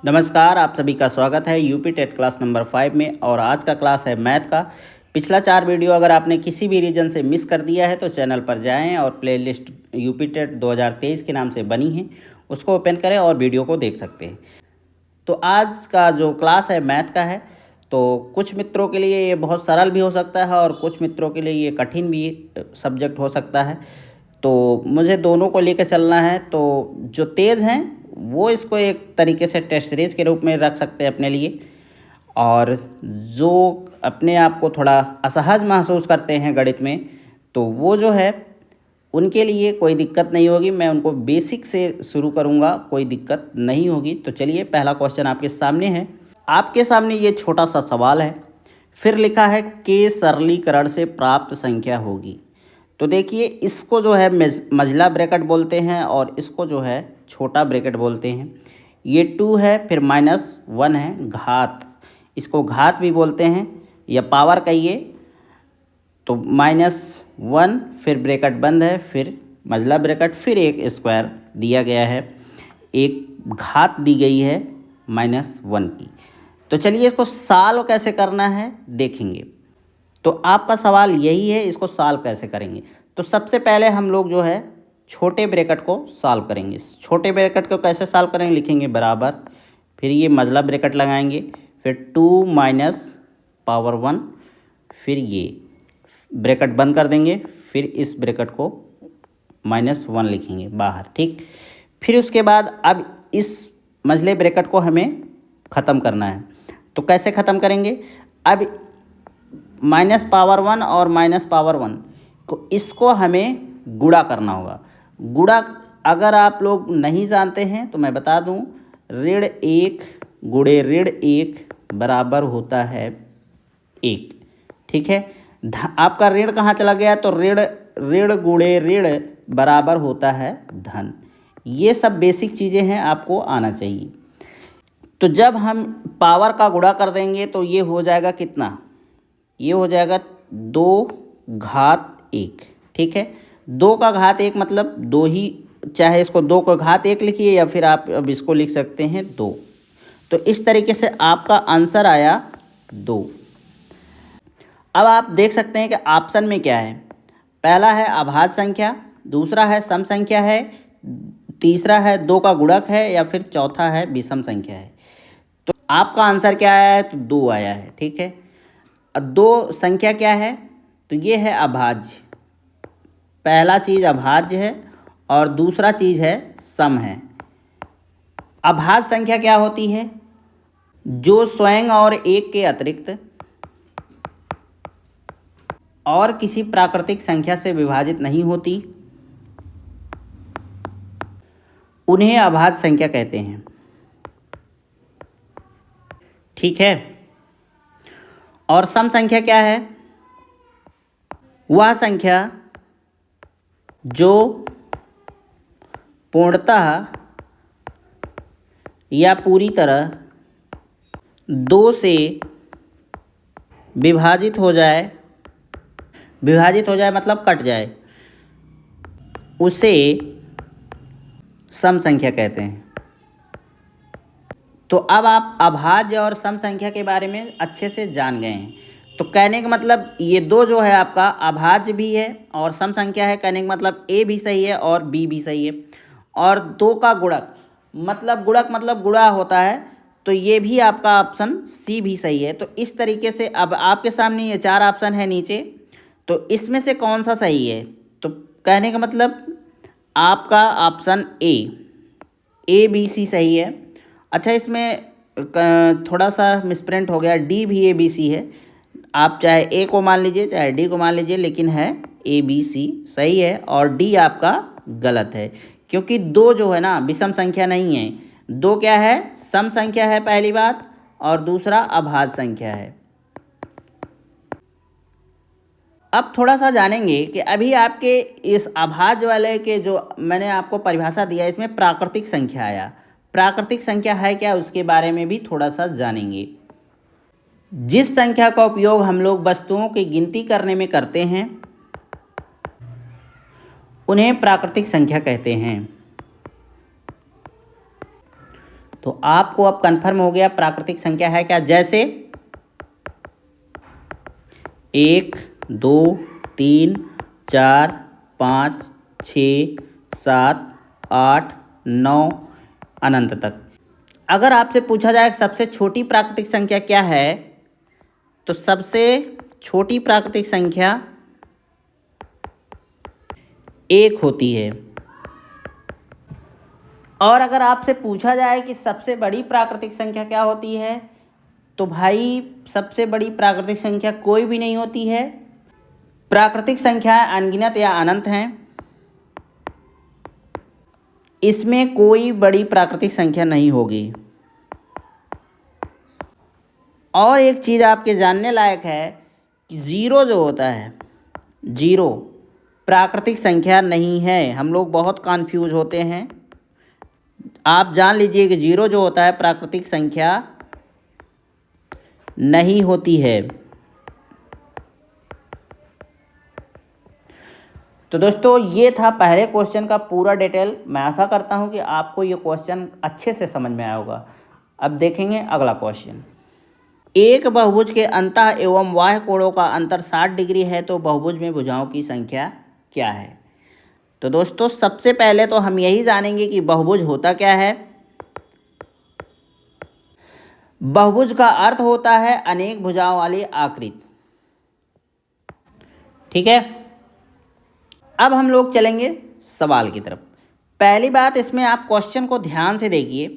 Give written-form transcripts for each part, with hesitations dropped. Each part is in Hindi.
नमस्कार, आप सभी का स्वागत है यूपी टेट क्लास नंबर 5 में। और आज का क्लास है मैथ का। पिछला 4 वीडियो अगर आपने किसी भी रीजन से मिस कर दिया है तो चैनल पर जाएं और प्लेलिस्ट यूपी टेट 2023 के नाम से बनी है, उसको ओपन करें और वीडियो को देख सकते हैं। तो आज का जो क्लास है मैथ का है, तो कुछ मित्रों के लिए ये बहुत सरल भी हो सकता है और कुछ मित्रों के लिए ये कठिन भी सब्जेक्ट हो सकता है। तो मुझे दोनों को लेकर चलना है। तो जो तेज़ हैं वो इसको एक तरीके से टेस्ट सीरीज के रूप में रख सकते हैं अपने लिए, और जो अपने आप को थोड़ा असहज महसूस करते हैं गणित में, तो वो जो है उनके लिए कोई दिक्कत नहीं होगी। मैं उनको बेसिक से शुरू करूँगा, कोई दिक्कत नहीं होगी। तो चलिए, पहला क्वेश्चन आपके सामने है। आपके सामने ये छोटा सा सवाल है, फिर लिखा है के सरलीकरण से प्राप्त संख्या होगी। तो देखिए, इसको जो है मझला ब्रैकेट बोलते हैं और इसको जो है छोटा ब्रैकेट बोलते हैं। ये 2 है, फिर -1 है, घात, इसको घात भी बोलते हैं या पावर कहिए। तो -1, फिर ब्रैकेट बंद है, फिर मझला ब्रैकेट, फिर एक स्क्वायर दिया गया है, एक घात दी गई है -1 की। तो चलिए, इसको सॉल्व कैसे करना है देखेंगे। तो आपका सवाल यही है, इसको सॉल्व कैसे करेंगे। तो सबसे पहले हम लोग जो है छोटे ब्रैकेट को सॉल्व करेंगे। छोटे ब्रैकेट को कैसे सॉल्व करेंगे, लिखेंगे बराबर, फिर ये मझला ब्रैकेट लगाएंगे, फिर 2 माइनस पावर 1, फिर ये ब्रैकेट बंद कर देंगे, फिर इस ब्रैकेट को -1 लिखेंगे बाहर, ठीक। फिर उसके बाद अब इस मझले ब्रैकेट को हमें ख़त्म करना है। तो कैसे ख़त्म करेंगे, अब -1 और -1 को इसको हमें गुणा करना होगा। गुणा अगर आप लोग नहीं जानते हैं तो मैं बता दूं, ऋण 1 गुणे ऋण 1 बराबर होता है 1, ठीक है। आपका ऋण कहाँ चला गया, तो ऋण ऋण गुणे ऋण बराबर होता है धन। ये सब बेसिक चीज़ें हैं, आपको आना चाहिए। तो जब हम पावर का गुणा कर देंगे तो ये हो जाएगा कितना, ये हो जाएगा 2 घात 1, ठीक है। 2 का घात 1 मतलब 2 ही, चाहे इसको 2 का घात 1 लिखिए या फिर आप अब इसको लिख सकते हैं 2। तो इस तरीके से आपका आंसर आया 2। अब आप देख सकते हैं कि ऑप्शन में क्या है। पहला है अभाज्य संख्या, दूसरा है सम संख्या है, तीसरा है 2 का गुणक है, या फिर चौथा है विषम संख्या है। तो आपका आंसर क्या आया है, तो 2 आया है, ठीक है। 2 संख्या क्या है, तो ये है अभाज्य। पहला चीज़ अभाज्य है और दूसरा चीज़ है सम है। अभाज्य संख्या क्या होती है, जो स्वयं और एक के अतिरिक्त और किसी प्राकृतिक संख्या से विभाजित नहीं होती, उन्हें अभाज्य संख्या कहते हैं, ठीक है। और सम संख्या क्या है, वह संख्या जो पूर्णतः या पूरी तरह 2 से विभाजित हो जाए, मतलब कट जाए, उसे सम संख्या कहते हैं। तो अब आप अभाज्य और सम संख्या के बारे में अच्छे से जान गए हैं। तो कहने का मतलब ये 2 जो है आपका अभाज्य भी है और सम संख्या है, कहने का मतलब ए भी सही है और बी भी सही है। और 2 का गुणक मतलब गुणा होता है, तो ये भी आपका ऑप्शन सी भी सही है। तो इस तरीके से अब आपके सामने ये 4 ऑप्शन है नीचे, तो इसमें से कौन सा सही है, तो कहने का मतलब आपका ऑप्शन ए बी सी सही है। अच्छा, इसमें थोड़ा सा मिसप्रिंट हो गया, डी भी ए बी सी है। आप चाहे ए को मान लीजिए चाहे डी को मान लीजिए, लेकिन है ए बी सी सही है और डी आपका गलत है, क्योंकि 2 जो है ना विषम संख्या नहीं है। 2 क्या है, सम संख्या है पहली बात, और दूसरा अभाज्य संख्या है। अब थोड़ा सा जानेंगे कि अभी आपके इस अभाज्य वाले के जो मैंने आपको परिभाषा दिया, इसमें प्राकृतिक संख्या आया। प्राकृतिक संख्या है क्या, उसके बारे में भी थोड़ा सा जानेंगे। जिस संख्या का उपयोग हम लोग वस्तुओं की गिनती करने में करते हैं, उन्हें प्राकृतिक संख्या कहते हैं। तो आपको अब कंफर्म हो गया प्राकृतिक संख्या है क्या। जैसे 1 2 3 4 5 6 7 8 9 अनंत तक। अगर आपसे पूछा जाए सबसे छोटी प्राकृतिक संख्या क्या है, तो सबसे छोटी प्राकृतिक संख्या 1 होती है। और अगर आपसे पूछा जाए कि सबसे बड़ी प्राकृतिक संख्या क्या होती है, तो भाई सबसे बड़ी प्राकृतिक संख्या कोई भी नहीं होती है। प्राकृतिक संख्याएं अनगिनत या अनंत हैं, इसमें कोई बड़ी प्राकृतिक संख्या नहीं होगी। और एक चीज़ आपके जानने लायक है कि ज़ीरो जो होता है, ज़ीरो प्राकृतिक संख्या नहीं है। हम लोग बहुत कन्फ्यूज होते हैं। आप जान लीजिए कि ज़ीरो जो होता है प्राकृतिक संख्या नहीं होती है। तो दोस्तों ये था पहले क्वेश्चन का पूरा डिटेल। मैं आशा करता हूँ कि आपको ये क्वेश्चन अच्छे से समझ में आया होगा। अब देखेंगे अगला क्वेश्चन। एक बहुभुज के अंतः एवं बाह्य कोणों का अंतर 60 डिग्री है, तो बहुभुज में भुजाओं की संख्या क्या है। तो दोस्तों सबसे पहले तो हम यही जानेंगे कि बहुभुज होता क्या है। बहुभुज का अर्थ होता है अनेक भुजाओं वाली आकृति। ठीक है, अब हम लोग चलेंगे सवाल की तरफ। पहली बात, इसमें आप क्वेश्चन को ध्यान से देखिए।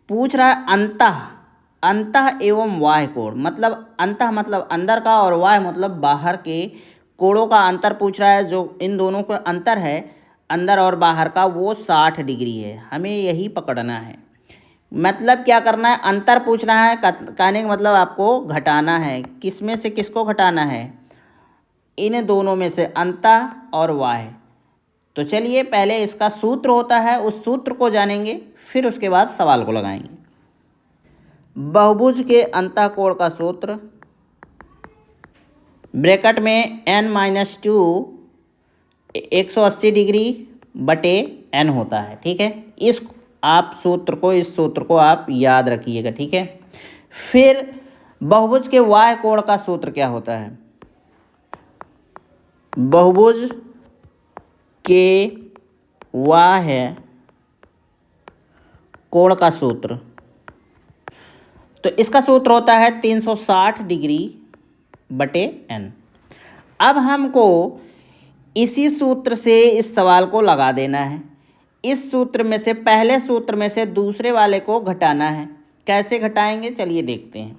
पूछ रहा है अंतः एवं बाह्य कोण, मतलब अंतः मतलब अंदर का और बाह्य मतलब बाहर के कोणों का अंतर पूछ रहा है। जो इन दोनों का अंतर है अंदर और बाहर का, वो 60 डिग्री है। हमें यही पकड़ना है। मतलब क्या करना है, अंतर पूछ रहा है, कहने का मतलब आपको घटाना है। किस में से किसको घटाना है, इन दोनों में से अंतः और बाह्य। तो चलिए पहले इसका सूत्र होता है, उस सूत्र को जानेंगे, फिर उसके बाद सवाल को लगाएंगे। बहुभुज के अंतः कोण का सूत्र ब्रैकेट में n-2 180 डिग्री बटे n होता है। ठीक है, इस सूत्र को आप याद रखिएगा। ठीक है, फिर बहुभुज के बाह्य कोण का सूत्र क्या होता है। बहुभुज के बाह्य कोण का सूत्र, तो इसका सूत्र होता है 360 डिग्री बटे n। अब हमको इसी सूत्र से इस सवाल को लगा देना है। इस सूत्र में से, पहले सूत्र में से दूसरे वाले को घटाना है। कैसे घटाएंगे चलिए देखते हैं।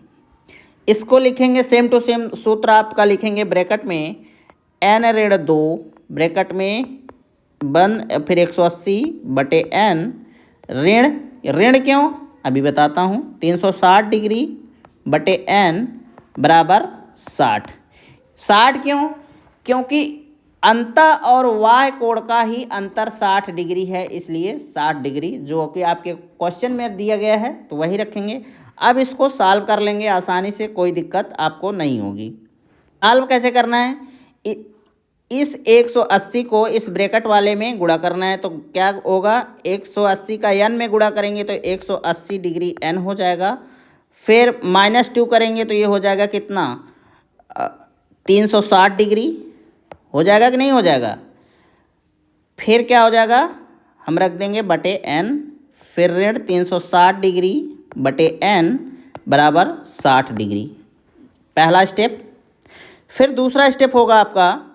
इसको लिखेंगे सेम टू सेम सूत्र आपका लिखेंगे ब्रैकेट में n-2 ब्रैकेट में बंद, फिर 180 बटे n ऋण क्यों अभी बताता हूँ। 360 डिग्री बटे n बराबर 60 क्यों, क्योंकि अंतः और बाह्य कोण का ही अंतर 60 डिग्री है, इसलिए 60 डिग्री जो कि आपके क्वेश्चन में दिया गया है तो वही रखेंगे। अब इसको सॉल्व कर लेंगे आसानी से, कोई दिक्कत आपको नहीं होगी। सॉल्व कैसे करना है, इस 180 को इस ब्रैकेट वाले में गुणा करना है। तो क्या होगा, 180 का n में गुणा करेंगे तो 180 डिग्री n हो जाएगा। फिर -2 करेंगे तो ये हो जाएगा कितना, 360 डिग्री हो जाएगा कि नहीं हो जाएगा। फिर क्या हो जाएगा, हम रख देंगे बटे n, फिर ऋण 360 डिग्री बटे n बराबर 60 डिग्री, पहला स्टेप। फिर दूसरा स्टेप होगा आपका,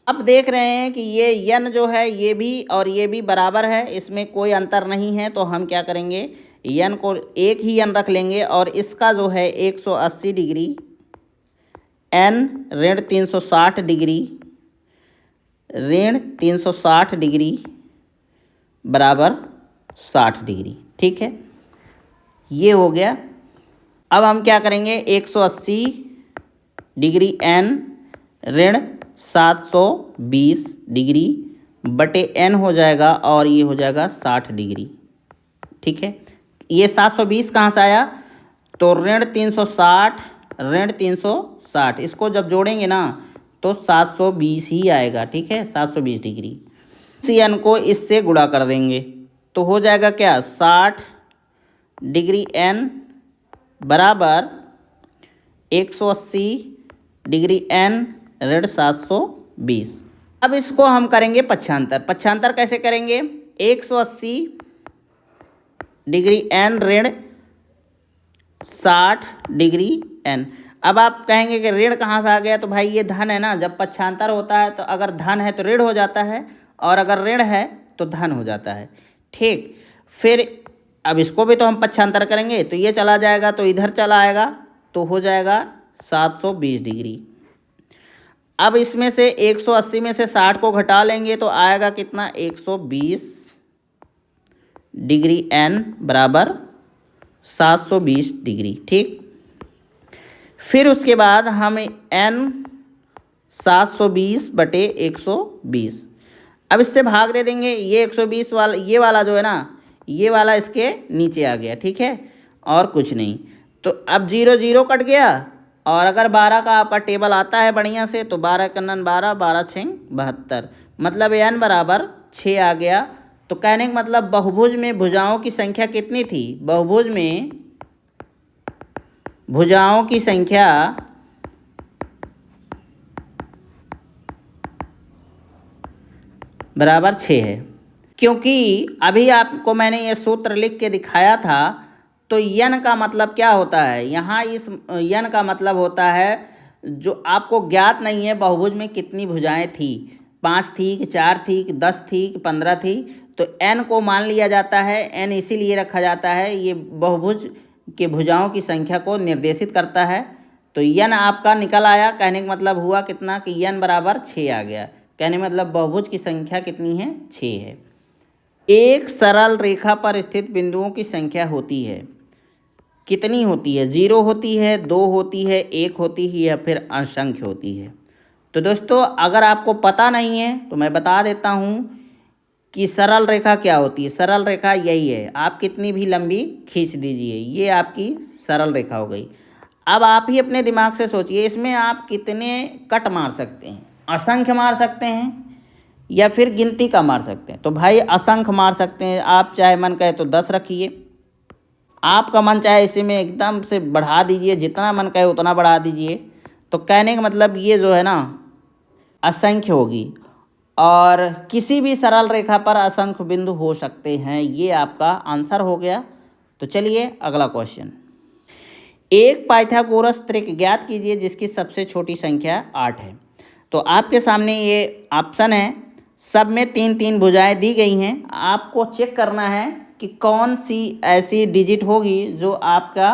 अब देख रहे हैं कि ये n जो है ये भी और ये भी बराबर है, इसमें कोई अंतर नहीं है। तो हम क्या करेंगे, n को एक ही n रख लेंगे और इसका जो है 180 डिग्री n ऋण 360 डिग्री ऋण 360 डिग्री बराबर 60 डिग्री। ठीक है, ये हो गया। अब हम क्या करेंगे, 180 डिग्री n ऋण 720 डिग्री बटे n हो जाएगा और ये हो जाएगा 60 डिग्री। ठीक है, ये 720 कहाँ से आया, तो ऋण 360 इसको जब जोड़ेंगे ना तो 720 ही आएगा। ठीक है, 720 डिग्री। इस n को इससे गुणा कर देंगे तो हो जाएगा क्या, 60 डिग्री n बराबर 180 डिग्री n ऋण 720। अब इसको हम करेंगे पक्षांतर। पक्षांतर कैसे करेंगे? 180 डिग्री n ऋण 60 डिग्री n। अब आप कहेंगे कि ऋण कहाँ से आ गया? तो भाई ये धन है ना, जब पक्षांतर होता है तो अगर धन है तो ऋण हो जाता है और अगर ऋण है तो धन हो जाता है। ठीक, फिर अब इसको भी तो हम पक्षांतर करेंगे, तो ये चला जाएगा तो इधर चला आएगा तो हो जाएगा 720 डिग्री। अब इसमें से 180 में से 60 को घटा लेंगे तो आएगा कितना? 120 डिग्री n बराबर 720 डिग्री। ठीक, फिर उसके बाद हम n 720 बटे 120, अब इससे भाग दे देंगे। ये 120 वाला, ये वाला जो है ना, ये वाला इसके नीचे आ गया। ठीक है, और कुछ नहीं। तो अब 0 0 कट गया, और अगर 12 का आपका टेबल आता है बढ़िया से तो 12 कन्नन 12, 12 छः 72, मतलब n बराबर 6 आ गया। तो कहने का मतलब बहुभुज में भुजाओं की संख्या कितनी थी? बहुभुज में भुजाओं की संख्या बराबर 6 है। क्योंकि अभी आपको मैंने ये सूत्र लिख के दिखाया था, तो यन का मतलब क्या होता है? यहाँ इस यन का मतलब होता है जो आपको ज्ञात नहीं है बहुभुज में कितनी भुजाएं थी, 5 थी कि 4 थी कि 10 थी कि 15 थी, तो n को मान लिया जाता है। n इसीलिए रखा जाता है, ये बहुभुज के भुजाओं की संख्या को निर्देशित करता है। तो यन आपका निकल आया, कहने का मतलब हुआ कितना कि यन बराबर 6 आ गया। कहने मतलब बहुभुज की संख्या कितनी है? 6 है। एक सरल रेखा पर स्थित बिंदुओं की संख्या होती है, कितनी होती है? 0 होती है, 2 होती है, 1 होती है, या फिर असंख्य होती है। तो दोस्तों अगर आपको पता नहीं है तो मैं बता देता हूँ कि सरल रेखा क्या होती है। सरल रेखा यही है, आप कितनी भी लंबी खींच दीजिए, ये आपकी सरल रेखा हो गई। अब आप ही अपने दिमाग से सोचिए, इसमें आप कितने कट मार सकते हैं? असंख्य मार सकते हैं या फिर गिनती का मार सकते हैं? तो भाई असंख्य मार सकते हैं। आप चाहे मन कहे तो 10 रखिए, आपका मन चाहे इसी में एकदम से बढ़ा दीजिए, जितना मन कहे उतना बढ़ा दीजिए। तो कहने का मतलब ये जो है ना असंख्य होगी, और किसी भी सरल रेखा पर असंख्य बिंदु हो सकते हैं। ये आपका आंसर हो गया। तो चलिए अगला क्वेश्चन। एक पाइथागोरस त्रिक ज्ञात कीजिए जिसकी सबसे छोटी संख्या 8 है। तो आपके सामने ये ऑप्शन है, सब में 3 3 भुजाएं दी गई हैं। आपको चेक करना है कि कौन सी ऐसी डिजिट होगी जो आपका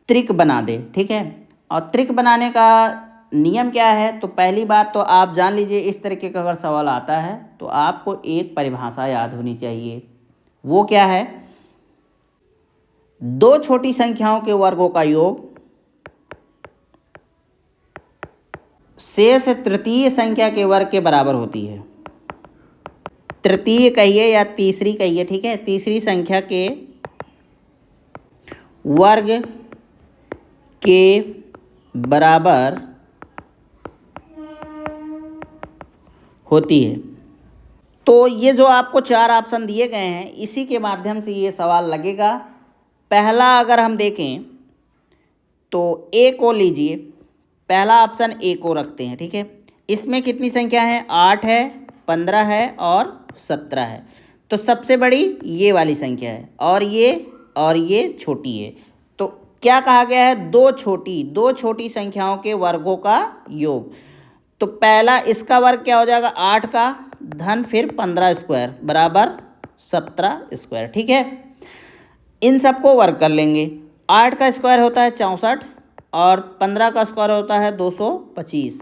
त्रिक बना दे। ठीक है, और त्रिक बनाने का नियम क्या है? तो पहली बात तो आप जान लीजिए, इस तरीके का अगर सवाल आता है तो आपको एक परिभाषा याद होनी चाहिए। वो क्या है? दो छोटी संख्याओं के वर्गों का योग शेष तृतीय संख्या के वर्ग के बराबर होती है। तृतीय कहिए या तीसरी कहिए, ठीक है, तीसरी संख्या के वर्ग के बराबर होती है। तो ये जो आपको 4 ऑप्शन दिए गए हैं, इसी के माध्यम से ये सवाल लगेगा। पहला अगर हम देखें तो ए को लीजिए, पहला ऑप्शन ए को रखते हैं। ठीक है, इसमें कितनी संख्या है? 8 है, 15 है और 17 है। तो सबसे बड़ी ये वाली संख्या है, और ये छोटी है। तो क्या कहा गया है? दो छोटी संख्याओं के वर्गों का योग। तो पहला इसका वर्ग क्या हो जाएगा? 8 का धन फिर 15 स्क्वायर बराबर 17 स्क्वायर। ठीक है, इन सबको वर्ग कर लेंगे। 8 का स्क्वायर होता है 64, और 15 का स्क्वायर होता है 225,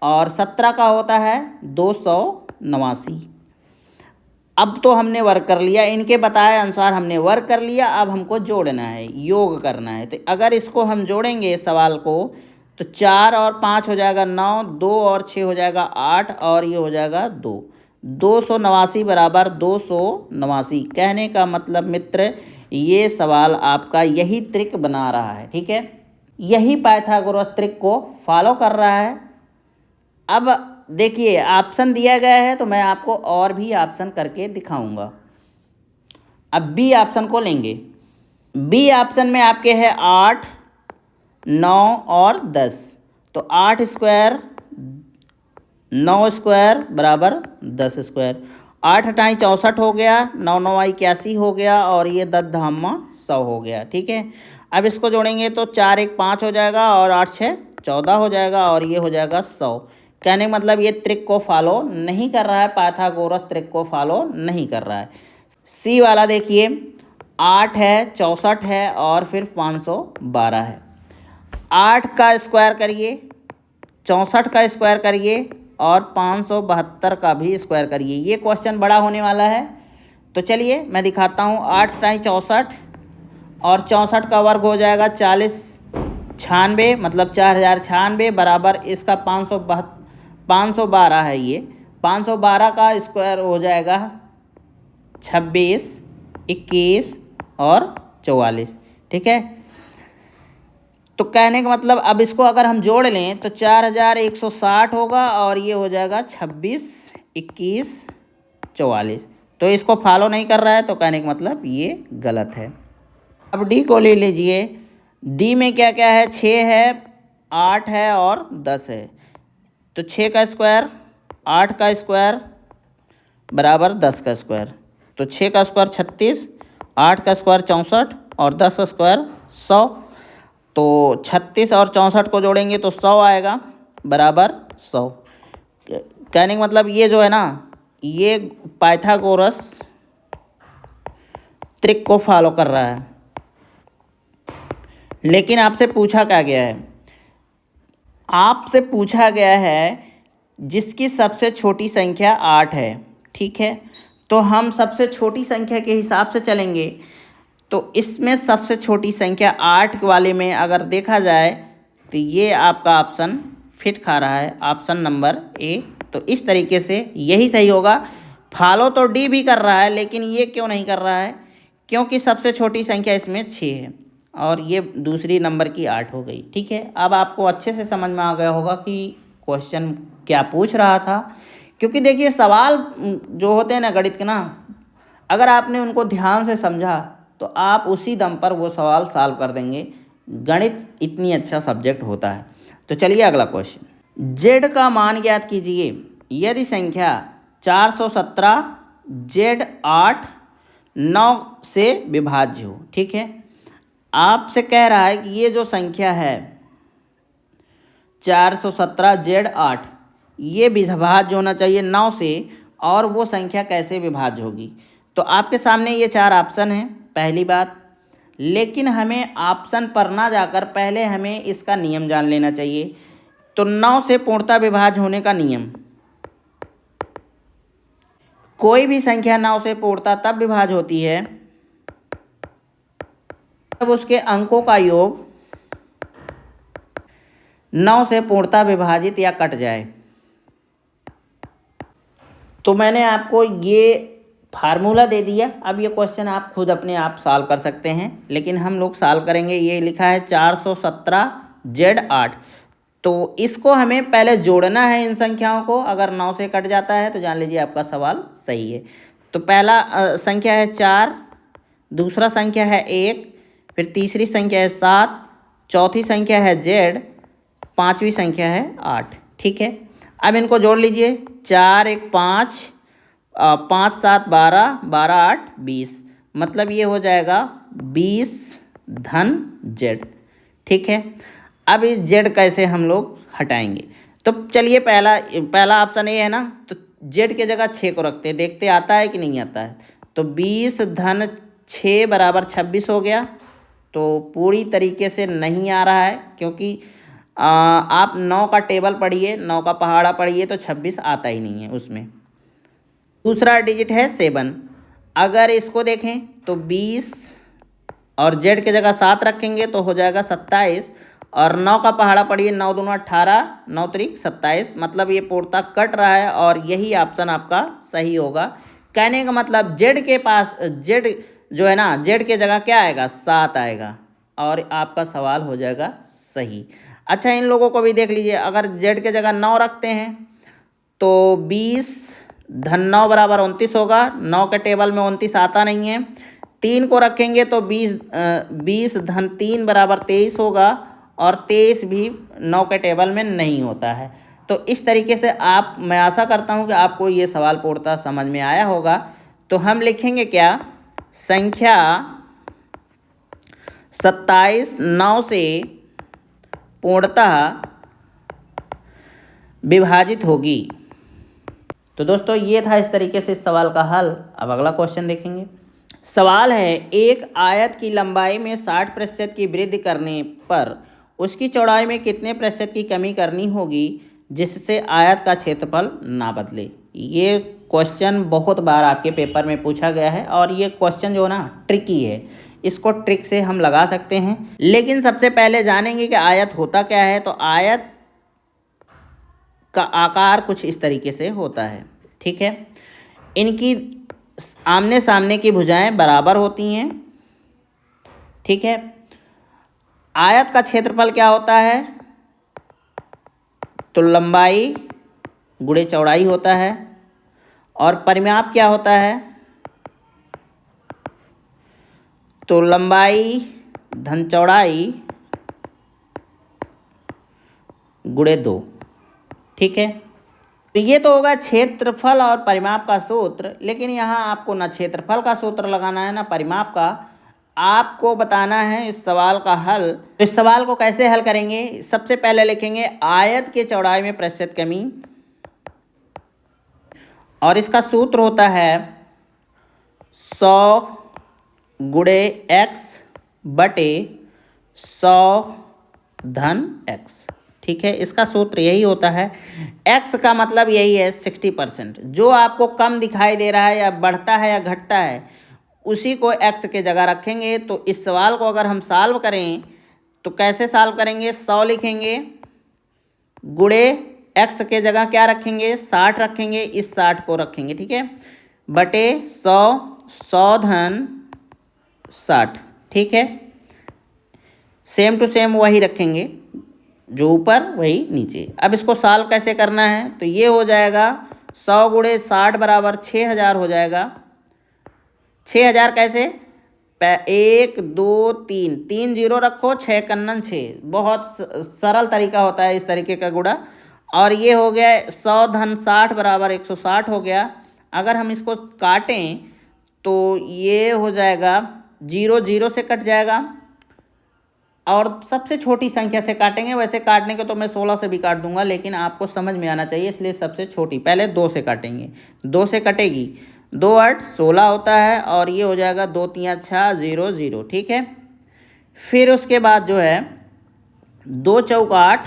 और 17 का होता है 289। अब तो हमने वर्ग कर लिया, इनके बताए अनुसार हमने वर्ग कर लिया। अब हमको जोड़ना है, योग करना है। तो अगर इसको हम जोड़ेंगे सवाल को, तो 4 और 5 हो जाएगा 9, 2 और 6 हो जाएगा 8, और ये हो जाएगा 289 बराबर 289। कहने का मतलब मित्र, ये सवाल आपका यही ट्रिक बना रहा है। ठीक है, यही पाइथागोरस ट्रिक को फॉलो कर रहा है। अब देखिए ऑप्शन दिया गया है, तो मैं आपको और भी ऑप्शन करके दिखाऊंगा। अब बी ऑप्शन को लेंगे। बी ऑप्शन में आपके है 8, 9 और 10। तो 8 स्क्वायर 9 स्क्वायर बराबर 10 स्क्वायर। 8 अठाई 64 हो गया, 9 9 81 हो गया और ये 10 धामा 100 हो गया। ठीक है, अब इसको जोड़ेंगे तो 4 1 5 हो जाएगा और 8 6 14 हो जाएगा और ये हो जाएगा 100। कहने का मतलब ये त्रिक को फॉलो नहीं कर रहा है, पाइथागोरस त्रिक को फॉलो नहीं कर रहा है। सी वाला देखिए, 8 है, 64 है और फिर 512 है। 8 का स्क्वायर करिए, 64 का स्क्वायर करिए और 572 का भी स्क्वायर करिए। ये क्वेश्चन बड़ा होने वाला है, तो चलिए मैं दिखाता हूँ। 8 टाई 64 और 64 का वर्ग हो जाएगा 4096, मतलब 4096 बराबर इसका 512 है। ये 512 का स्क्वायर हो जाएगा 26, 21 और 44। ठीक है, तो कहने का मतलब अब इसको अगर हम जोड़ लें तो 4160 होगा और ये हो जाएगा 26, 21, 44। तो इसको फॉलो नहीं कर रहा है, तो कहने का मतलब ये गलत है। अब डी को ले लीजिए। डी में क्या क्या है, 6 है, 8 है और 10 है। तो 6 का स्क्वायर 8 का स्क्वायर बराबर 10 का स्क्वायर। तो 6 का स्क्वायर 36, 8 का स्क्वायर 64 और 10 का स्क्वायर 100। तो 36 और 64 को जोड़ेंगे तो 100 आएगा बराबर 100। कहने का मतलब ये जो है ना, ये पाइथागोरस त्रिक को फॉलो कर रहा है। लेकिन आपसे पूछा क्या गया है, आपसे पूछा गया है जिसकी सबसे छोटी संख्या 8 है। ठीक है, तो हम सबसे छोटी संख्या के हिसाब से चलेंगे। तो इसमें सबसे छोटी संख्या 8 वाले में अगर देखा जाए तो ये आपका ऑप्शन फिट खा रहा है, ऑप्शन नंबर ए। तो इस तरीके से यही सही होगा। फॉलो तो डी भी कर रहा है, लेकिन ये क्यों नहीं कर रहा है, क्योंकि सबसे छोटी संख्या इसमें 6 है और ये दूसरी नंबर की 8 हो गई। ठीक है, अब आपको अच्छे से समझ में आ गया होगा कि क्वेश्चन क्या पूछ रहा था। क्योंकि देखिए सवाल जो होते हैं ना गणित के ना, अगर आपने उनको ध्यान से समझा तो आप उसी दम पर वो सवाल सॉल्व कर देंगे। गणित इतनी अच्छा सब्जेक्ट होता है। तो चलिए अगला क्वेश्चन, जेड का मान ज्ञात कीजिए यदि संख्या 417 जेड 8 9 से विभाज्य हो। ठीक है, आपसे कह रहा है कि ये जो संख्या है 417 जेड 8, ये विभाज्य होना चाहिए 9 से, और वो संख्या कैसे विभाज्य होगी। तो आपके सामने ये 4 ऑप्शन हैं, पहली बात। लेकिन हमें ऑप्शन पर ना जाकर पहले हमें इसका नियम जान लेना चाहिए। तो 9 से पूर्णतः विभाज्य होने का नियम, कोई भी संख्या 9 से पूर्णतः तब विभाज्य होती है जब उसके अंकों का योग 9 से पूर्णतः विभाजित या कट जाए। तो मैंने आपको ये फार्मूला दे दिया। अब ये क्वेश्चन आप खुद अपने आप सॉल्व कर सकते हैं, लेकिन हम लोग सॉल्व करेंगे। ये लिखा है 417 जेड 8, तो इसको हमें पहले जोड़ना है इन संख्याओं को। अगर 9 से कट जाता है तो जान लीजिए आपका सवाल सही है। तो पहला संख्या है 4, दूसरा संख्या है 1, फिर तीसरी संख्या है 7, चौथी संख्या है जेड, पांचवी संख्या है 8। ठीक है, अब इनको जोड़ लीजिए। 4 1 5, 5 7 12, 12 8 20, मतलब ये हो जाएगा 20 धन जेड। ठीक है, अब इस जेड कैसे हम लोग हटाएंगे। तो चलिए पहला ऑप्शन ये है ना, तो जेड के जगह 6 को रखते हैं, देखते आता है कि नहीं आता है। तो 20 धन 6 बराबर 26 हो गया। तो पूरी तरीके से नहीं आ रहा है, क्योंकि आप 9 का टेबल पढ़िए, 9 का पहाड़ा पढ़िए, तो 26 आता ही नहीं है उसमें। दूसरा डिजिट है 7। अगर इसको देखें तो 20 और जेड के जगह 7 रखेंगे तो हो जाएगा 27, और 9 का पहाड़ा पढ़िए, 9 दूना 18, 9 त्रिक 27, मतलब ये पूर्णतः कट रहा है और यही ऑप्शन आपका सही होगा। कहने का मतलब जेड के पास जेड जो है ना, जेड के जगह क्या आएगा, 7 आएगा और आपका सवाल हो जाएगा सही। अच्छा, इन लोगों को भी देख लीजिए। अगर जेड के जगह 9 रखते हैं तो 20 धन 9 बराबर 29 होगा। 9 के टेबल में 29 आता नहीं है, 3 को रखेंगे तो 20 धन 3 बराबर 23 होगा, और 23 भी 9 के टेबल में नहीं होता है। तो इस तरीके से मैं आशा करता हूँ कि आपको ये सवाल पूर्णतः समझ में आया होगा। तो हम लिखेंगे क्या, संख्या 27 9 से पूर्णतः विभाजित होगी। तो दोस्तों ये था इस तरीके से इस सवाल का हल। अब अगला क्वेश्चन देखेंगे। सवाल है, एक आयत की लंबाई में 60% की वृद्धि करने पर उसकी चौड़ाई में कितने प्रतिशत की कमी करनी होगी जिससे आयत का क्षेत्रफल ना बदले। ये क्वेश्चन बहुत बार आपके पेपर में पूछा गया है, और ये क्वेश्चन जो ना ट्रिकी है, इसको ट्रिक से हम लगा सकते हैं। लेकिन सबसे पहले जानेंगे कि आयत होता क्या है। तो आयत का आकार कुछ इस तरीके से होता है, ठीक है। इनकी आमने सामने की भुजाएं बराबर होती हैं, ठीक है। आयत का क्षेत्रफल क्या होता है, तो लंबाई गुणे चौड़ाई होता है। और परिमाप क्या होता है, तो लंबाई धन चौड़ाई गुणे 2, ठीक है। तो ये तो होगा क्षेत्रफल और परिमाप का सूत्र। लेकिन यहाँ आपको ना क्षेत्रफल का सूत्र लगाना है ना परिमाप का, आपको बताना है इस सवाल का हल। तो इस सवाल को कैसे हल करेंगे, सबसे पहले लिखेंगे आयत के चौड़ाई में प्रतिशत कमी, और इसका सूत्र होता है 100 गुणे x बटे 100 धन x, ठीक है। इसका सूत्र यही होता है। x का मतलब यही है 60%। जो आपको कम दिखाई दे रहा है या बढ़ता है या घटता है, उसी को x के जगह रखेंगे। तो इस सवाल को अगर हम सॉल्व करें तो कैसे सॉल्व करेंगे, 100 लिखेंगे, गुणे x के जगह क्या रखेंगे, 60 रखेंगे, इस 60 को रखेंगे, ठीक है, बटे 100 धन 60, ठीक है। सेम टू सेम वही रखेंगे, जो ऊपर वही नीचे। अब इसको सॉल्व कैसे करना है, तो ये हो जाएगा 100 गुणे 60 बराबर 6000 हो जाएगा। 6000 कैसे, 1 2 3 3 जीरो रखो, 6 कन्नन 6, बहुत सरल तरीका होता है इस तरीके का गुणा। और ये हो गया 100 धन 60 बराबर 160 हो गया। अगर हम इसको काटें तो ये हो जाएगा 0 0 से कट जाएगा, और सबसे छोटी संख्या से काटेंगे। वैसे काटने के तो मैं 16 से भी काट दूंगा, लेकिन आपको समझ में आना चाहिए, इसलिए सबसे छोटी पहले 2 से काटेंगे। 2 से कटेगी, 2 8 16 होता है, और ये हो जाएगा 2 3 6 0 0, ठीक है। फिर उसके बाद जो है 2 चौक 8,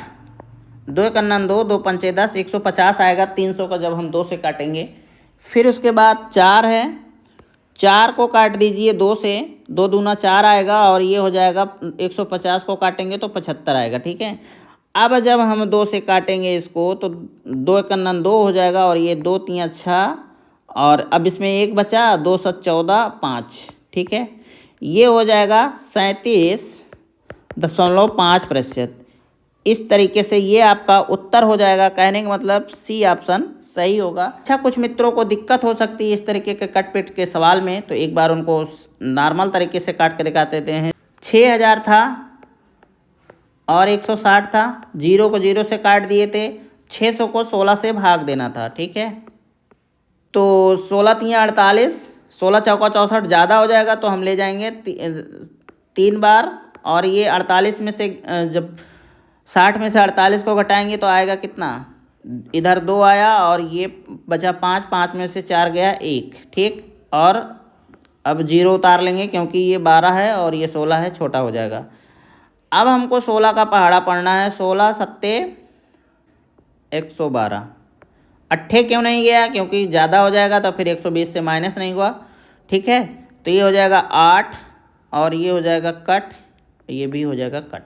2 कन्नन 2, 2 पंचे 10, 150 आएगा 300 का जब हम 2 से काटेंगे। फिर उसके बाद 4 है, 4 को काट दीजिए 2 से, 2 दूना 4 आएगा, और ये हो जाएगा 150 को काटेंगे तो 75 आएगा, ठीक है। अब जब हम 2 से काटेंगे इसको तो 2 कन्नन 2 हो जाएगा, और ये 2 3 6, और अब इसमें 1 बचा, 2 7 14 5, ठीक है। ये हो जाएगा 37.5%। इस तरीके से ये आपका उत्तर हो जाएगा। कहने का मतलब सी ऑप्शन सही होगा। अच्छा, कुछ मित्रों को दिक्कत हो सकती है इस तरीके के कट पिट के सवाल में, तो एक बार उनको नॉर्मल तरीके से काट के दिखा देते हैं। 6000 था और 160 था, 0 को 0 से काट दिए थे, 600 को 16 से भाग देना था, ठीक है। तो 16 3 48, 16 चौका 64 ज़्यादा हो जाएगा, तो हम ले जाएंगे 3 बार, और ये 48 में से जब 60 में से 48 को घटाएंगे तो आएगा कितना, इधर 2 आया, और ये बचा 5, 5 में से 4 गया 1, ठीक। और अब 0 उतार लेंगे क्योंकि ये 12 है और ये 16 है, छोटा हो जाएगा। अब हमको 16 का पहाड़ा पढ़ना है। 16 सत्ते 112, अट्ठे क्यों नहीं गया, क्योंकि ज़्यादा हो जाएगा तो फिर 120 से माइनस नहीं हुआ, ठीक है। तो ये हो जाएगा 8, और ये हो जाएगा कट, ये भी हो जाएगा कट।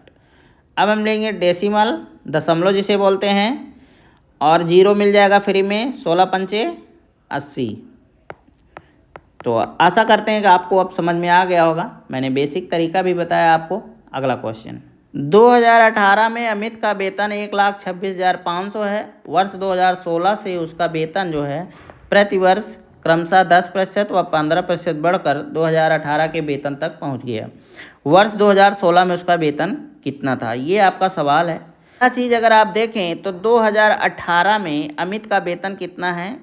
अब हम लेंगे डेसिमल, दशमलव जिसे बोलते हैं, और 0 मिल जाएगा फ्री में, 16 पंचे 80। तो आशा करते हैं कि आपको अब समझ में आ गया होगा। मैंने बेसिक तरीका भी बताया आपको। अगला क्वेश्चन, 2018 में अमित का वेतन 1,26,500 है। वर्ष 2016 से उसका वेतन जो है प्रति वर्ष क्रमशः 10% व 15% बढ़कर 2018 के वेतन तक पहुंच गया। वर्ष 2016 में उसका वेतन कितना था, ये आपका सवाल है। यह चीज़ अगर आप देखें तो 2018 में अमित का वेतन कितना है,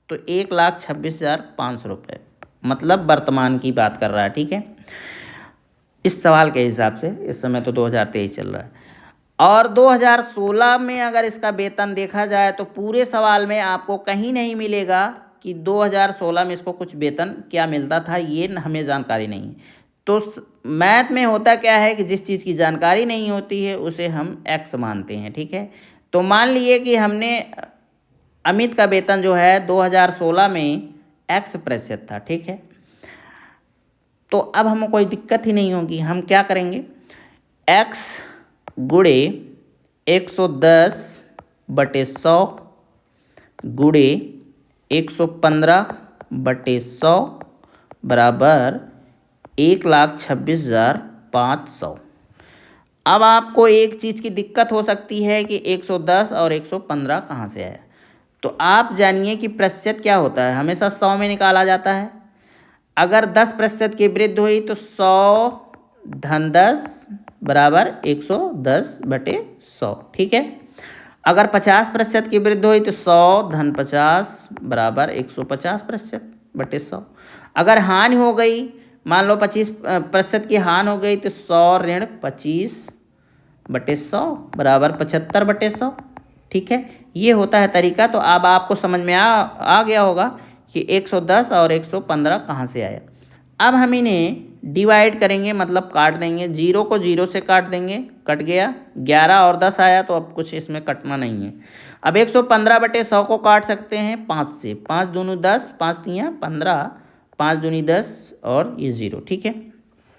तो 1,26,500 रुपये, मतलब वर्तमान की बात कर रहा है, ठीक है, इस सवाल के हिसाब से। इस समय तो 2023 चल रहा है। और 2016 में अगर इसका वेतन देखा जाए तो पूरे सवाल में आपको कहीं नहीं मिलेगा कि 2016 में इसको कुछ वेतन क्या मिलता था, ये हमें जानकारी नहीं है। तो मैथ में होता क्या है कि जिस चीज़ की जानकारी नहीं होती है उसे हम एक्स मानते हैं, ठीक है। तो मान लिए कि हमने अमित का वेतन जो है 2016 में x% था, ठीक है। तो अब हमें कोई दिक्कत ही नहीं होगी। हम क्या करेंगे, x गुणे 110/100 गुणे 115/100 बराबर 1,26,500। अब आपको एक चीज़ की दिक्कत हो सकती है कि 110 और 115 कहाँ से आया। तो आप जानिए कि प्रतिशत क्या होता है, हमेशा 100 में निकाला जाता है। अगर 10% की वृद्धि हुई तो 100 धन 10 बराबर 110/100, ठीक है। अगर 50% की वृद्धि हुई तो 100 धन 50 बराबर 150/100। अगर हानि हो गई, मान लो 25% की हानि हो गई तो 100 ऋण 25/100 बराबर 75/100, ठीक है। ये होता है तरीका। तो अब आपको समझ में आ गया होगा कि 110 और 115 कहाँ से आया। अब हम इन्हें डिवाइड करेंगे, मतलब काट देंगे। 0 को 0 से काट देंगे, कट गया। 11 और 10 आया तो अब कुछ इसमें कटना नहीं है। अब 115/100 को काट सकते हैं 5 से। 5 दूनी 10, 5 तियाँ 15, 5 दूनी 10 और ये 0, ठीक है।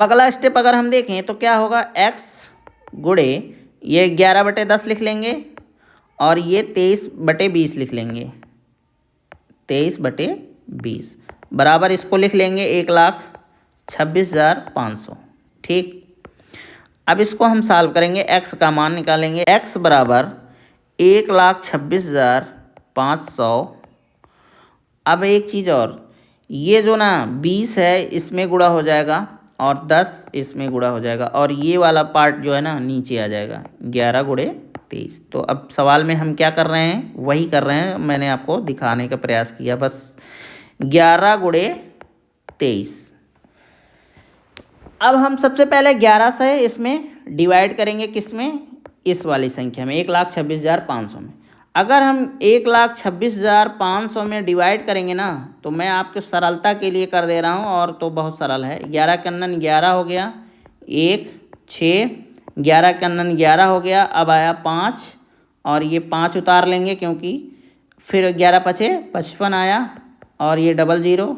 अगला स्टेप अगर हम देखें तो क्या होगा, x गुणे ये 11/10 लिख लेंगे और ये 23/20 लिख लेंगे। 23/20 बराबर इसको लिख लेंगे 1,26,500, ठीक। अब इसको हम सॉल्व करेंगे, x का मान निकालेंगे। x बराबर 1,26,500। अब एक चीज़ और, ये जो ना 20 है इसमें गुणा हो जाएगा और 10 इसमें गुणा हो जाएगा और ये वाला पार्ट जो है ना नीचे आ जाएगा, 11 गुणे 23। तो अब सवाल में हम क्या कर रहे हैं, वही कर रहे हैं, मैंने आपको दिखाने का प्रयास किया बस। 11 गुणे 23। अब हम सबसे पहले 11 से इसमें डिवाइड करेंगे, किस में, इस वाली संख्या में 1,26,500 में। अगर हम 1,26,500 में डिवाइड करेंगे ना, तो मैं आपको सरलता के लिए कर दे रहा हूँ और तो बहुत सरल है। 11 कन्नन 11 हो गया, 1 6, 11 कन्नन 11 हो गया। अब आया 5 और ये 5 उतार लेंगे क्योंकि फिर 11 पचे 55 आया और ये 00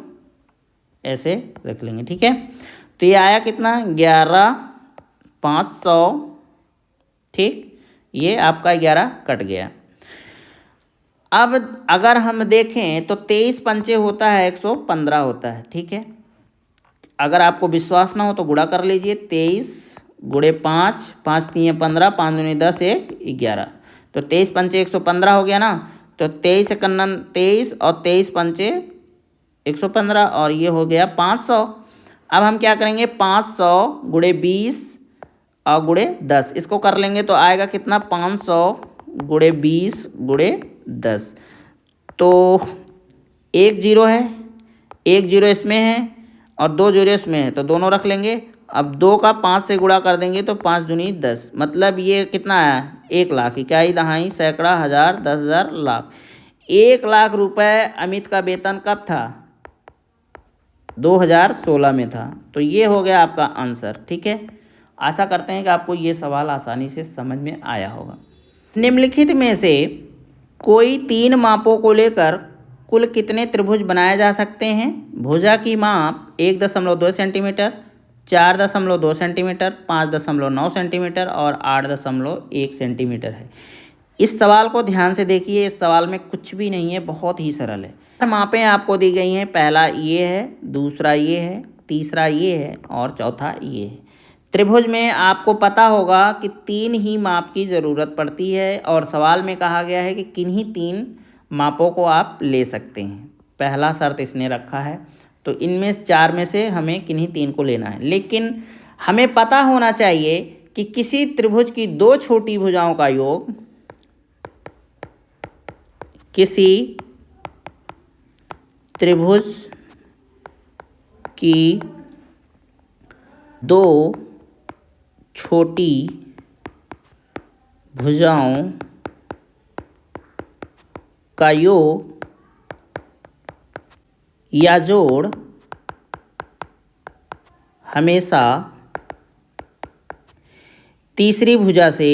ऐसे रख लेंगे, ठीक है। तो ये आया कितना, 11,500, ठीक। ये आपका 11 कट गया। अब अगर हम देखें तो 23 पंचे होता है 115 होता है, ठीक है। अगर आपको विश्वास ना हो तो गुणा कर लीजिए। 23 गुणे 5, 5 3 15, 5 दूनी 10, 1 11। तो 23 पंचे 115 हो गया ना। तो 23 कन्नन 23 और 23 पंचे 115 और ये हो गया 500। अब हम क्या करेंगे, 500 गुणे 20 और गुणे 10 इसको कर लेंगे तो आएगा कितना, 500 गुणे 20 गुणे 10। तो 1 0 है, 1 0 इसमें है और 2 0 इसमें है, तो दोनों रख लेंगे। अब 2 का 5 से गुणा कर देंगे तो 5 दूनी 10, मतलब ये कितना आया, 1 लाख। इकाई, दहाई, सैकड़ा, हज़ार, 10,000, लाख। 1 लाख रुपए अमित का वेतन कब था, 2016 में था। तो ये हो गया आपका आंसर, ठीक है। आशा करते हैं कि आपको ये सवाल आसानी से समझ में आया होगा। निम्नलिखित में से कोई 3 मापों को लेकर कुल कितने त्रिभुज बनाए जा सकते हैं। भुजा की माप 1.2 सेंटीमीटर, 4.2 सेंटीमीटर, 5.9 सेंटीमीटर और 8.1 सेंटीमीटर है। इस सवाल को ध्यान से देखिए, इस सवाल में कुछ भी नहीं है, बहुत ही सरल है। मापें आपको दी गई हैं, पहला ये है, दूसरा ये है, तीसरा ये है और चौथा ये है। त्रिभुज में आपको पता होगा कि 3 ही माप की ज़रूरत पड़ती है और सवाल में कहा गया है कि किन्हीं 3 मापों को आप ले सकते हैं। पहला शर्त इसने रखा है। तो इनमें 4 में से हमें किन्हीं 3 को लेना है, लेकिन हमें पता होना चाहिए कि किसी त्रिभुज की 2 छोटी भुजाओं का योग किसी त्रिभुज की 2 छोटी भुजाओं का योग या जोड़ हमेशा तीसरी भुजा से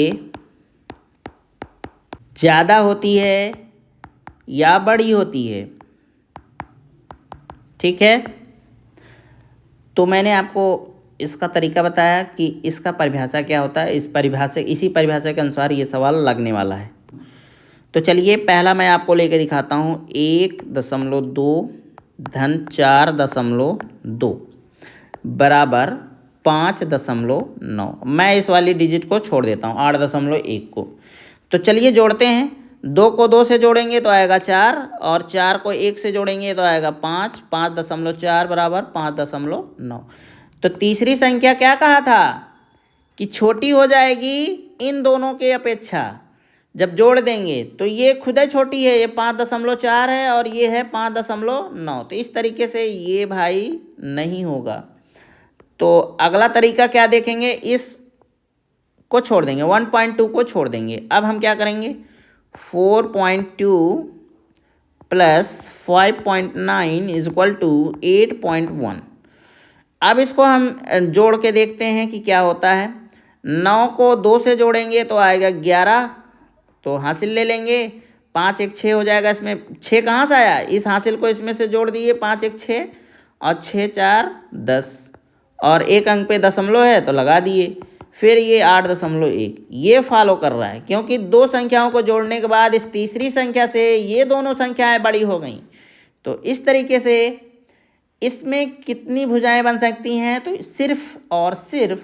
ज़्यादा होती है या बड़ी होती है। ठीक है, तो मैंने आपको इसका तरीका बताया कि इसका परिभाषा क्या होता है। इसी परिभाषा के अनुसार ये सवाल लगने वाला है। तो चलिए पहला मैं आपको लेके दिखाता हूँ। 1.2 धन 4.2 बराबर 5.9। मैं इस वाली डिजिट को छोड़ देता हूँ, 8.1 को। तो चलिए जोड़ते हैं। 2 को 2 से जोड़ेंगे तो आएगा 4, और 4 को 1 से जोड़ेंगे तो आएगा 5। 5.4 बराबर 5.9। तो तीसरी संख्या क्या कहा था कि छोटी हो जाएगी इन दोनों के अपेक्षा जब जोड़ देंगे। तो ये खुद ही छोटी है, ये 5.4 है और ये है 5.9। तो इस तरीके से ये भाई नहीं होगा। तो अगला तरीका क्या देखेंगे, इस को छोड़ देंगे, 1.2 को छोड़ देंगे। अब हम क्या करेंगे, 4.2 प्लस 5.9 इज इक्वल टू 8.1। अब इसको हम जोड़ के देखते हैं कि क्या होता है। 9 को 2 से जोड़ेंगे तो आएगा 11, तो हासिल ले लेंगे। 5 1 6 हो जाएगा। इसमें 6 कहाँ से आया, इस हासिल को इसमें से जोड़ दिए। 5 1 6 और 6 4 10, और एक अंक पे दशमलव है तो लगा दिए। फिर ये 8.1 ये फॉलो कर रहा है, क्योंकि 2 संख्याओं को जोड़ने के बाद इस तीसरी संख्या से ये दोनों संख्याएं बड़ी हो गई। तो इस तरीके से इसमें कितनी भुजाएं बन सकती हैं, तो सिर्फ और सिर्फ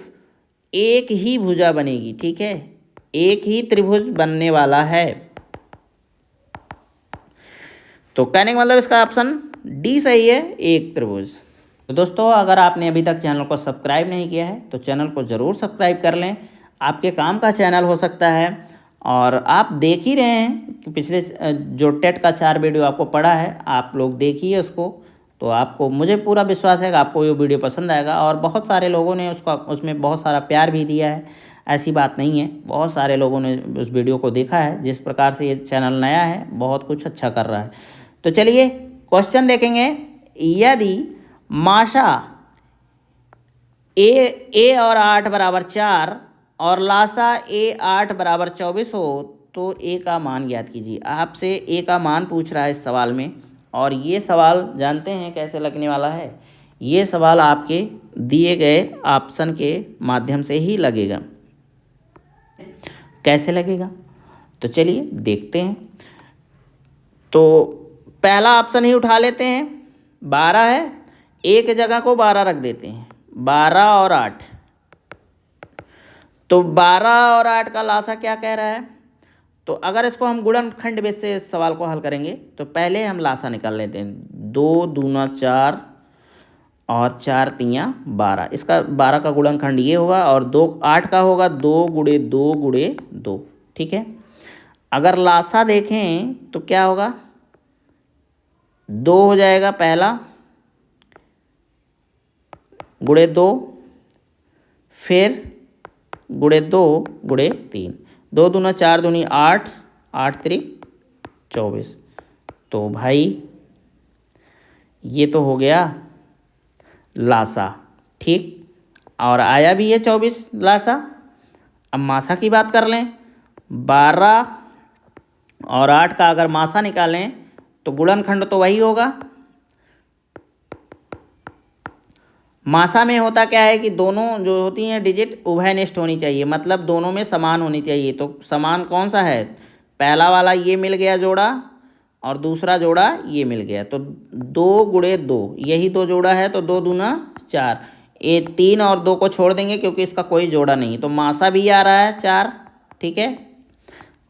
एक ही भुजा बनेगी। ठीक है, एक ही त्रिभुज बनने वाला है। तो कहने का मतलब इसका ऑप्शन डी सही है, एक त्रिभुज। तो दोस्तों अगर आपने अभी तक चैनल को सब्सक्राइब नहीं किया है तो चैनल को ज़रूर सब्सक्राइब कर लें। आपके काम का चैनल हो सकता है। और आप देख ही रहे हैं कि पिछले जो टेट का 4 वीडियो आपको पड़ा है, आप लोग देखिए उसको। तो आपको, मुझे पूरा विश्वास है कि आपको ये वीडियो पसंद आएगा। और बहुत सारे लोगों ने उसमें बहुत सारा प्यार भी दिया है, ऐसी बात नहीं है। बहुत सारे लोगों ने उस वीडियो को देखा है। जिस प्रकार से ये चैनल नया है, बहुत कुछ अच्छा कर रहा है। तो चलिए क्वेश्चन देखेंगे। यदि माशा ए और 8 बराबर 4 और लासा ए 8 बराबर 24 हो तो ए का मान ज्ञात कीजिए। आपसे ए का मान पूछ रहा है इस सवाल में। और ये सवाल जानते हैं कैसे लगने वाला है। ये सवाल आपके दिए गए ऑप्शन के माध्यम से ही लगेगा। कैसे लगेगा तो चलिए देखते हैं। तो पहला ऑप्शन ही उठा लेते हैं। 12 है, एक जगह को 12 रख देते हैं। 12 और 8, तो 12 और 8 का लासा क्या कह रहा है। तो अगर इसको हम गुणनखंड बेस से इस सवाल को हल करेंगे तो पहले हम लासा निकाल लेते हैं। 2 दूना 4 और 4 तियाँ 12। इसका 12 का गुणनखंड ये होगा, और 2 8 का होगा 2 गुणे 2 गुणे 2। ठीक है, अगर लासा देखें तो क्या होगा, 2 हो जाएगा पहला, गुणे 2, फिर गुणे 2 गुणे 3। 2 दूना 4 दूनी 8, 8 त्रिक 24। तो भाई ये तो हो गया लासा। ठीक, और आया भी है 24 लासा। अब मासा की बात कर लें। 12 और 8 का अगर मासा निकालें तो गुणनखंड तो वही होगा। मासा में होता क्या है कि दोनों जो होती हैं डिजिट उभयनिष्ठ होनी चाहिए, मतलब दोनों में समान होनी चाहिए। तो समान कौन सा है, पहला वाला ये मिल गया जोड़ा, और दूसरा जोड़ा ये मिल गया। तो 2 गुणे 2 यही 2 जोड़ा है। तो 2 दूना 4, ये 3 और 2 को छोड़ देंगे क्योंकि इसका कोई जोड़ा नहीं। तो मासा भी आ रहा है 4। ठीक है,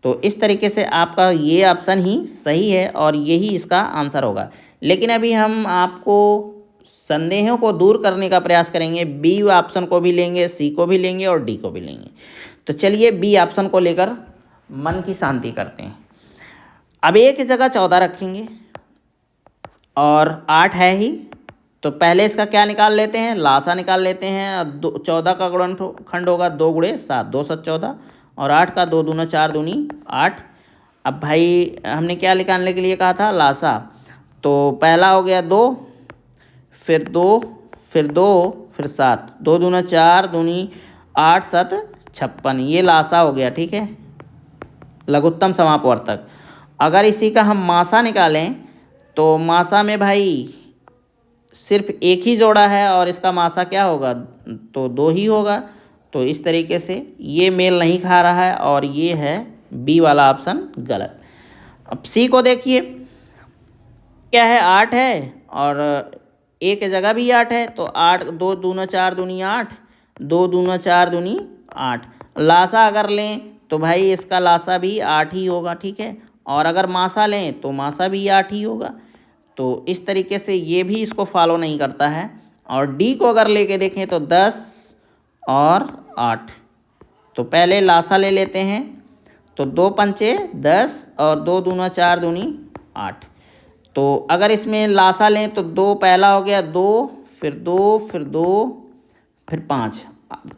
तो इस तरीके से आपका ये ऑप्शन ही सही है और यही इसका आंसर होगा। लेकिन अभी हम आपको संदेहों को दूर करने का प्रयास करेंगे। बी ऑप्शन को भी लेंगे, सी को भी लेंगे और डी को भी लेंगे। तो चलिए बी ऑप्शन को लेकर मन की शांति करते हैं। अब एक जगह 14 रखेंगे और 8 है ही, तो पहले इसका क्या निकाल लेते हैं, लासा निकाल लेते हैं। 14 का गुणनखंड होगा 2 गुणे 7, 2 7 14, और 8 का 2 दूना 4 दूनी 8। अब भाई हमने क्या निकालने के लिए कहा था, लासा। तो पहला हो गया 2, फिर 2, फिर 2, फिर 7, 2 दूना 4 दूनी 8 7 56, ये लासा हो गया। ठीक है, लघुत्तम समापवर्तक। अगर इसी का हम मासा निकालें तो मासा में भाई सिर्फ एक ही जोड़ा है और इसका मासा क्या होगा, तो 2 ही होगा। तो इस तरीके से ये मेल नहीं खा रहा है और ये है बी वाला ऑप्शन गलत। अब सी को देखिए, क्या है, 8 है और एक जगह भी 8 है, तो 8 2 दूना 4 दूनी 8, 2 दूना 4 दूनी 8। लासा अगर लें तो भाई इसका लासा भी 8 ही होगा। ठीक है, और अगर मासा लें तो मासा भी 8 ही होगा। तो इस तरीके से ये भी इसको फॉलो नहीं करता है। और डी को अगर लेके देखें तो 10 और 8, तो पहले लासा ले लेते हैं। तो 2 पंचे 10 और 2 दूना 4 दूनी 8। तो अगर इसमें लासा लें तो 2 पहला हो गया 2, फिर 2, फिर 2, फिर 5,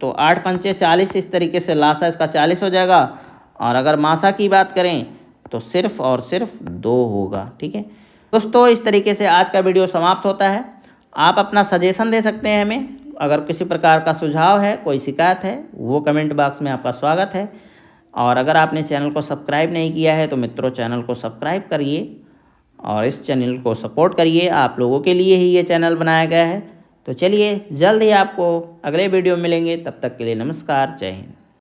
तो 8 पंचे 40। इस तरीके से लासा इसका 40 हो जाएगा। और अगर मासा की बात करें तो सिर्फ और सिर्फ 2 होगा। ठीक है दोस्तों, इस तरीके से आज का वीडियो समाप्त होता है। आप अपना सजेशन दे सकते हैं हमें। अगर किसी प्रकार का सुझाव है, कोई शिकायत है, वो कमेंट बॉक्स में आपका स्वागत है। और अगर आपने चैनल को सब्सक्राइब नहीं किया है तो मित्रों चैनल को सब्सक्राइब करिए और इस चैनल को सपोर्ट करिए। आप लोगों के लिए ही ये चैनल बनाया गया है। तो चलिए जल्द ही आपको अगले वीडियो में मिलेंगे। तब तक के लिए नमस्कार, जय हिंद।